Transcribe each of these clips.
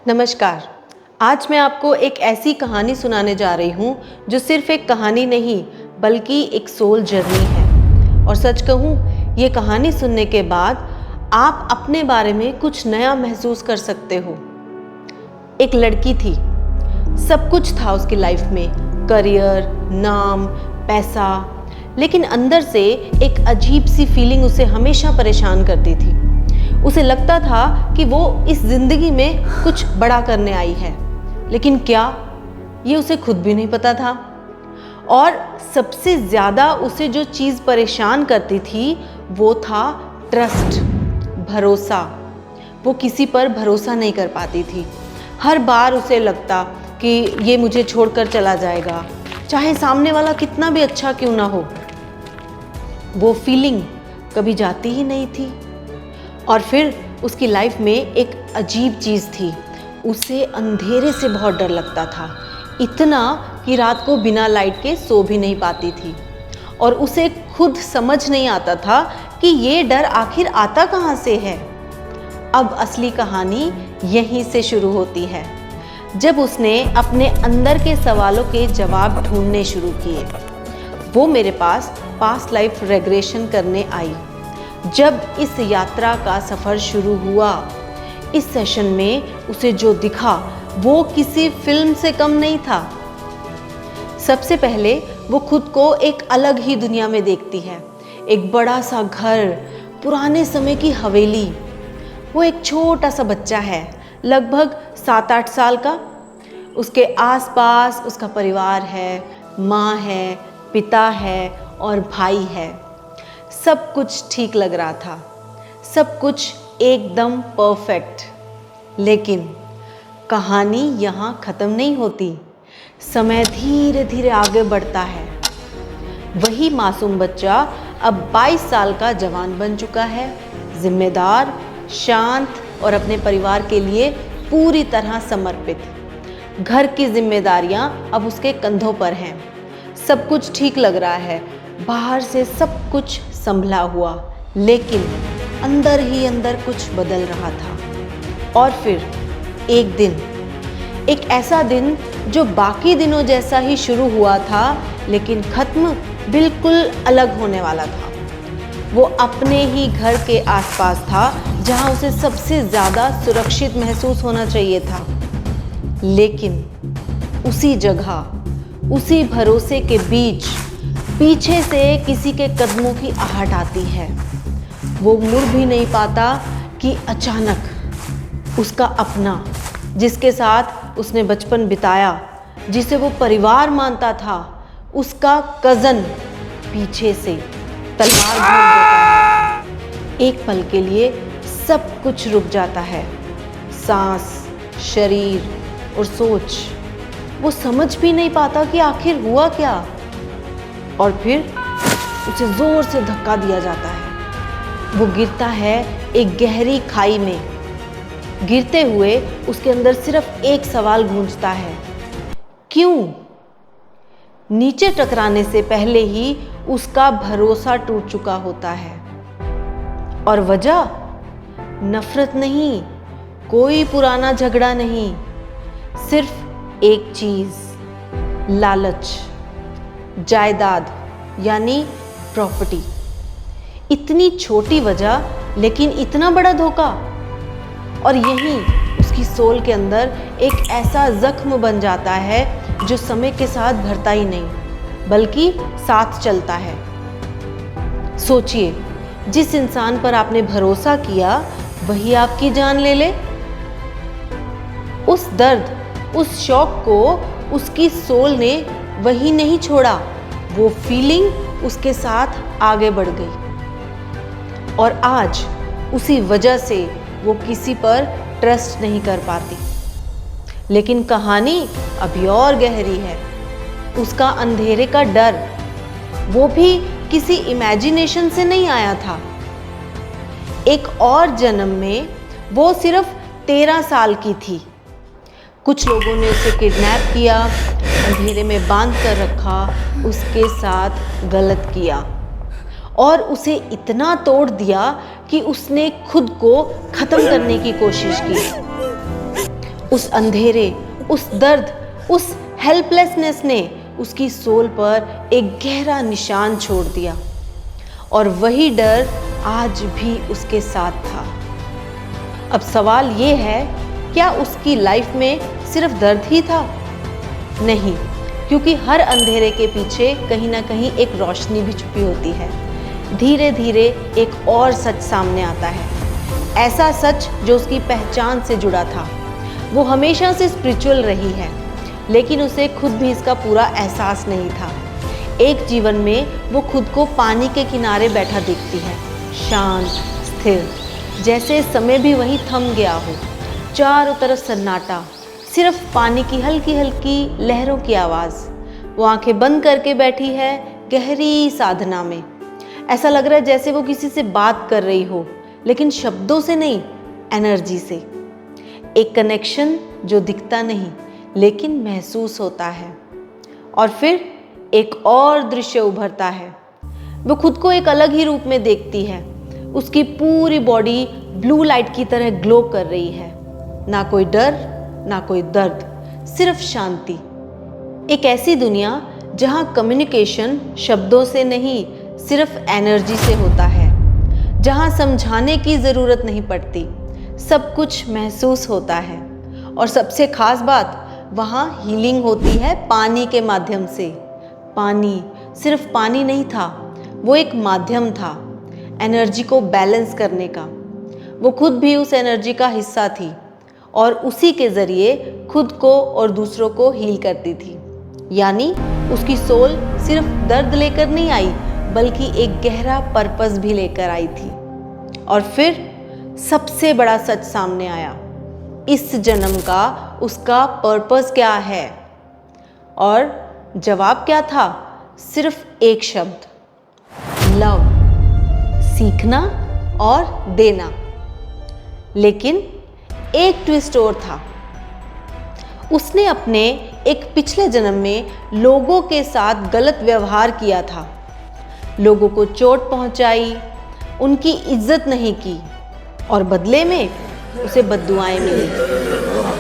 नमस्कार। आज मैं आपको एक ऐसी कहानी सुनाने जा रही हूँ जो सिर्फ एक कहानी नहीं बल्कि एक सोल जर्नी है। और सच कहूँ, ये कहानी सुनने के बाद आप अपने बारे में कुछ नया महसूस कर सकते हो। एक लड़की थी, सब कुछ था उसकी लाइफ में, करियर, नाम, पैसा, लेकिन अंदर से एक अजीब सी फीलिंग उसे हमेशा परेशान करती थी। उसे लगता था कि वो इस जिंदगी में कुछ बड़ा करने आई है, लेकिन क्या, ये उसे खुद भी नहीं पता था। और सबसे ज्यादा उसे जो चीज परेशान करती थी वो था ट्रस्ट, भरोसा। वो किसी पर भरोसा नहीं कर पाती थी। हर बार उसे लगता कि ये मुझे छोड़कर चला जाएगा, चाहे सामने वाला कितना भी अच्छा क्यों ना हो। वो फीलिंग कभी जाती ही नहीं थी। और फिर उसकी लाइफ में एक अजीब चीज़ थी, उसे अंधेरे से बहुत डर लगता था, इतना कि रात को बिना लाइट के सो भी नहीं पाती थी। और उसे खुद समझ नहीं आता था कि ये डर आखिर आता कहाँ से है। अब असली कहानी यहीं से शुरू होती है, जब उसने अपने अंदर के सवालों के जवाब ढूंढने शुरू किए। वो मेरे पास पास्ट लाइफ रेग्रेशन करने आई। जब इस यात्रा का सफ़र शुरू हुआ, इस सेशन में उसे जो दिखा वो किसी फिल्म से कम नहीं था। सबसे पहले वो खुद को एक अलग ही दुनिया में देखती है। एक बड़ा सा घर, पुराने समय की हवेली। वो एक छोटा सा बच्चा है, लगभग 7-8 साल का। उसके आसपास उसका परिवार है, माँ है, पिता है और भाई है। सब कुछ ठीक लग रहा था, सब कुछ एकदम परफेक्ट। लेकिन कहानी यहाँ ख़त्म नहीं होती। समय धीरे धीरे आगे बढ़ता है। वही मासूम बच्चा अब 22 साल का जवान बन चुका है, जिम्मेदार, शांत और अपने परिवार के लिए पूरी तरह समर्पित। घर की जिम्मेदारियां अब उसके कंधों पर हैं। सब कुछ ठीक लग रहा है, बाहर से सब कुछ संभला हुआ, लेकिन अंदर ही अंदर कुछ बदल रहा था। और फिर एक दिन, एक ऐसा दिन जो बाकी दिनों जैसा ही शुरू हुआ था, लेकिन खत्म बिल्कुल अलग होने वाला था। वो अपने ही घर के आसपास था, जहां उसे सबसे ज़्यादा सुरक्षित महसूस होना चाहिए था। लेकिन उसी जगह, उसी भरोसे के बीच पीछे से किसी के कदमों की आहट आती है। वो मुड़ भी नहीं पाता कि अचानक उसका अपना, जिसके साथ उसने बचपन बिताया, जिसे वो परिवार मानता था, उसका कज़न पीछे से तलवार भोंक देता है। एक पल के लिए सब कुछ रुक जाता है, सांस, शरीर और सोच। वो समझ भी नहीं पाता कि आखिर हुआ क्या। और फिर उसे जोर से धक्का दिया जाता है। वो गिरता है एक गहरी खाई में। गिरते हुए उसके अंदर सिर्फ एक सवाल गूंजता है, क्यों? नीचे टकराने से पहले ही उसका भरोसा टूट चुका होता है। और वजह, नफरत नहीं, कोई पुराना झगड़ा नहीं, सिर्फ एक चीज, लालच, जायदाद यानी प्रॉपर्टी। इतनी छोटी वजह, लेकिन इतना बड़ा धोखा। और यही उसकी सोल के अंदर एक ऐसा जख्म बन जाता है जो समय के साथ भरता ही नहीं, बल्कि साथ चलता है। सोचिए, जिस इंसान पर आपने भरोसा किया, वही आपकी जान ले ले। उस दर्द, उस शौक को उसकी सोल ने वही नहीं छोड़ा। वो फीलिंग उसके साथ आगे बढ़ गई। और आज उसी वजह से वो किसी पर ट्रस्ट नहीं कर पाती। लेकिन कहानी अभी और गहरी है। उसका अंधेरे का डर, वो भी किसी इमेजिनेशन से नहीं आया था। एक और जन्म में वो सिर्फ 13 साल की थी। कुछ लोगों ने उसे किडनैप किया, अंधेरे में बांध कर रखा, उसके साथ गलत किया और उसे इतना तोड़ दिया कि उसने खुद को खत्म करने की कोशिश की। उस अंधेरे, उस दर्द, उस हेल्पलेसनेस ने उसकी सोल पर एक गहरा निशान छोड़ दिया और वही डर आज भी उसके साथ था। अब सवाल ये है, क्या उसकी लाइफ में सिर्फ दर्द ही था? नहीं, क्योंकि हर अंधेरे के पीछे कहीं ना कहीं एक रोशनी भी छुपी होती है। धीरे धीरे एक और सच सामने आता है, ऐसा सच जो उसकी पहचान से जुड़ा था। वो हमेशा से स्पिरिचुअल रही है, लेकिन उसे खुद भी इसका पूरा एहसास नहीं था। एक जीवन में वो खुद को पानी के किनारे बैठा दिखती है, शांत, स्थिर, जैसे समय भी वहीं थम गया हो। चारों तरफ सन्नाटा, सिर्फ पानी की हल्की हल्की लहरों की आवाज़। वो आंखें बंद करके बैठी है गहरी साधना में। ऐसा लग रहा है जैसे वो किसी से बात कर रही हो, लेकिन शब्दों से नहीं, एनर्जी से। एक कनेक्शन जो दिखता नहीं लेकिन महसूस होता है। और फिर एक और दृश्य उभरता है। वो खुद को एक अलग ही रूप में देखती है। उसकी पूरी बॉडी ब्लू लाइट की तरह ग्लो कर रही है। ना कोई डर, ना कोई दर्द, सिर्फ शांति। एक ऐसी दुनिया जहां कम्युनिकेशन शब्दों से नहीं, सिर्फ एनर्जी से होता है। जहां समझाने की ज़रूरत नहीं पड़ती, सब कुछ महसूस होता है। और सबसे खास बात, वहाँ हीलिंग होती है पानी के माध्यम से। पानी सिर्फ पानी नहीं था, वो एक माध्यम था एनर्जी को बैलेंस करने का। वो खुद भी उस एनर्जी का हिस्सा थी और उसी के ज़रिए खुद को और दूसरों को हील करती थी। यानी उसकी सोल सिर्फ दर्द लेकर नहीं आई, बल्कि एक गहरा पर्पस भी लेकर आई थी। और फिर सबसे बड़ा सच सामने आया, इस जन्म का उसका पर्पस क्या है? और जवाब क्या था? सिर्फ एक शब्द, लव, सीखना और देना। लेकिन एक ट्विस्ट और था। उसने अपने एक पिछले जन्म में लोगों के साथ गलत व्यवहार किया था, लोगों को चोट पहुंचाई, उनकी इज्जत नहीं की और बदले में उसे बद्दुआएं मिली,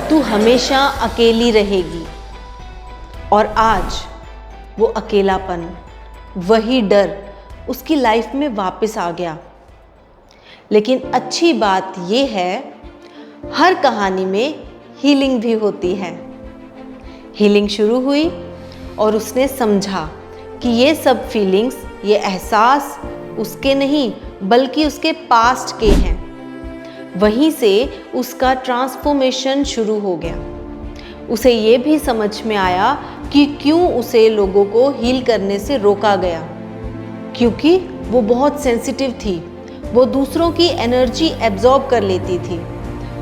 तू हमेशा अकेली रहेगी। और आज वो अकेलापन, वही डर उसकी लाइफ में वापस आ गया। लेकिन अच्छी बात ये है, हर कहानी में हीलिंग भी होती है। हीलिंग शुरू हुई और उसने समझा कि ये सब फीलिंग्स, ये एहसास उसके नहीं बल्कि उसके पास्ट के हैं। वहीं से उसका ट्रांसफॉर्मेशन शुरू हो गया। उसे ये भी समझ में आया कि क्यों उसे लोगों को हील करने से रोका गया, क्योंकि वो बहुत सेंसिटिव थी। वो दूसरों की एनर्जी एब्जॉर्ब कर लेती थी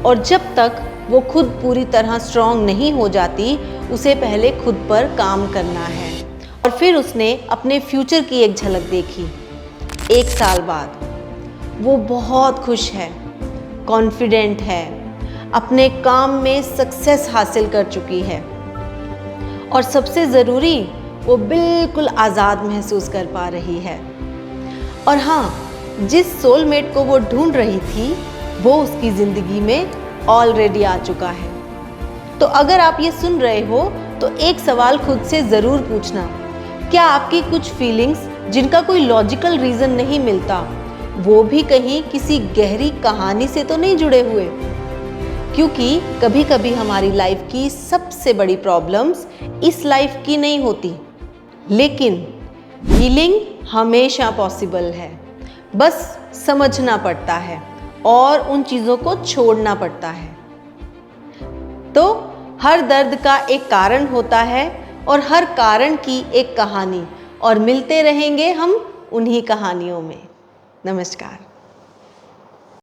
और जब तक वो खुद पूरी तरह स्ट्रांग नहीं हो जाती, उसे पहले खुद पर काम करना है। और फिर उसने अपने फ्यूचर की एक झलक देखी। 1 साल बाद वो बहुत खुश है, कॉन्फिडेंट है, अपने काम में सक्सेस हासिल कर चुकी है और सबसे ज़रूरी, वो बिल्कुल आज़ाद महसूस कर पा रही है। और हाँ, जिस सोलमेट को वो ढूंढ रही थी, वो उसकी ज़िंदगी में ऑलरेडी आ चुका है। तो अगर आप ये सुन रहे हो तो एक सवाल खुद से ज़रूर पूछना, क्या आपकी कुछ फीलिंग्स जिनका कोई लॉजिकल रीज़न नहीं मिलता, वो भी कहीं किसी गहरी कहानी से तो नहीं जुड़े हुए? क्योंकि कभी कभी हमारी लाइफ की सबसे बड़ी प्रॉब्लम्स इस लाइफ की नहीं होती, लेकिन हीलिंग हमेशा पॉसिबल है। बस समझना पड़ता है और उन चीज़ों को छोड़ना पड़ता है। तो हर दर्द का एक कारण होता है और हर कारण की एक कहानी, और मिलते रहेंगे हम उन्हीं कहानियों में। नमस्कार।